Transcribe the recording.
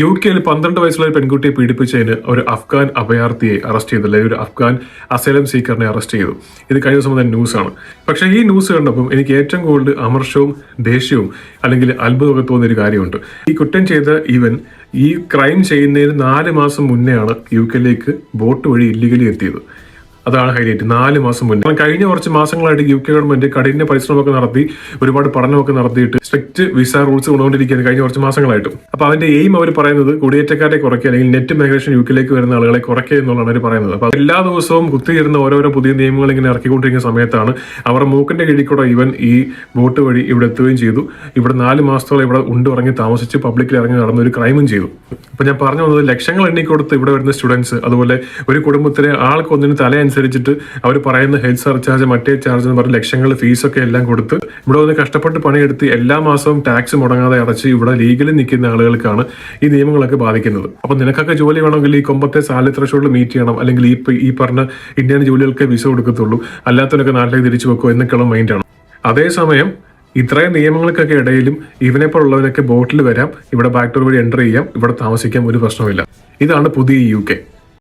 UK 12 വയസ്സുള്ള ഒരു പെൺകുട്ടിയെ പീഡിപ്പിച്ചതിന് ഒരു അഫ്ഗാൻ അഭയാർത്ഥിയെ അറസ്റ്റ് ചെയ്തു, അല്ലെങ്കിൽ ഒരു അഫ്ഗാൻ അസൈലം സീക്കറിനെ അറസ്റ്റ് ചെയ്തു. ഇത് കഴിഞ്ഞ ദിവസം വന്ന ന്യൂസാണ്. പക്ഷേ ഈ ന്യൂസ് കണ്ടപ്പോൾ എനിക്ക് ഏറ്റവും കൂടുതൽ അമർഷവും ദേഷ്യവും അല്ലെങ്കിൽ അത്ഭുതമൊക്കെ തോന്നിയൊരു കാര്യമുണ്ട്. ഈ കുറ്റം ചെയ്ത ഇവൻ ഈ ക്രൈം ചെയ്യുന്നതിന് 4 മാസം മുന്നെയാണ് UK ബോട്ട് വഴി ഇല്ലീഗലി എത്തിയത്. അതാണ് ഹൈലൈറ്റ്. 4 മാസം മുന്നേ. കഴിഞ്ഞ കുറച്ച് മാസങ്ങളായിട്ട് UK ഗവൺമെന്റ് കഠിന പരിശ്രമമൊക്കെ നടത്തി, ഒരുപാട് പഠനമൊക്കെ നടത്തിയിട്ട് സ്ട്രിക്റ്റ് വിസ റൂൾസ് കൊണ്ടുകൊണ്ടിരിക്കുകയാണ് കഴിഞ്ഞ കുറച്ച് മാസങ്ങളായിട്ടും. അപ്പൊ അതിന്റെ എയിം അവർ പറയുന്നത് കുടിയേറ്റക്കാരെ കുറയ്ക്കുക, അല്ലെങ്കിൽ നെറ്റ് മൈഗ്രേഷൻ UK വരുന്ന ആളുകളെ കുറയ്ക്കുക എന്നുള്ളതാണ് അവർ പറയുന്നത്. അപ്പൊ എല്ലാ ദിവസവും കുത്തിയിരുന്ന ഓരോരോ പുതിയ നിയമങ്ങൾ ഇങ്ങനെ ഇറക്കിക്കൊണ്ടിരിക്കുന്ന സമയത്താണ് അവർ മൂക്കിന്റെ കീഴിൽ കൂടെ ഇവൻ ഈ ബോട്ട് വഴി ഇവിടെ എത്തുകയും ചെയ്തു. ഇവിടെ 4 മാസത്തോളം ഇവിടെ ഉറങ്ങി താമസിച്ച് പബ്ലിക്കിൽ ഇറങ്ങി നടന്ന ഒരു ക്രൈമും ചെയ്തു. അപ്പൊ ഞാൻ പറഞ്ഞു വന്നത്, ലക്ഷങ്ങൾ എണ്ണിക്കൊടുത്ത് ഇവിടെ വരുന്ന സ്റ്റുഡൻസ്, അതുപോലെ ഒരു കുടുംബത്തിലെ ആൾക്കൊന്നിന് അനുസരിച്ചിട്ട് അവർ പറയുന്ന ഹെൽത്ത് സർചാർജ്, മറ്റേ ചാർജ് എന്ന് പറഞ്ഞ ലക്ഷങ്ങൾ ഫീസൊക്കെ എല്ലാം കൊടുത്ത് ഇവിടെ വന്ന് കഷ്ടപ്പെട്ട് പണിയെടുത്ത് എല്ലാ മാസവും ടാക്സ് മുടങ്ങാതെ അടച്ച് ഇവിടെ ലീഗലി നിൽക്കുന്ന ആളുകൾക്കാണ് ഈ നിയമങ്ങളൊക്കെ ബാധിക്കുന്നത്. അപ്പൊ നിനക്കൊക്കെ ജോലി വേണമെങ്കിൽ ഈ കൊമ്പത്തെ സാലറി ത്രെഷോൾഡ് മീറ്റ് ചെയ്യണം, അല്ലെങ്കിൽ ഈ പറഞ്ഞ ഇന്ത്യൻ ജോലികൾക്ക് വിസ കൊടുക്കത്തുള്ളൂ, അല്ലാത്തവരൊക്കെ നാട്ടിലേക്ക് തിരിച്ചു വെക്കും എന്നൊക്കെയുള്ള മൈൻഡാണ്. അതേസമയം ഇത്രയും നിയമങ്ങൾക്കൊക്കെ ഇടയിലും ഇവനെപ്പോലുള്ളവരൊക്കെ ബോട്ടിൽ വരാം, ഇവിടെ ബാക്ക് ഡോർ വഴി എൻ്റർ ചെയ്യാം, ഇവിടെ താമസിക്കാം, ഒരു പ്രശ്നമില്ല. ഇതാണ് പുതിയ UK.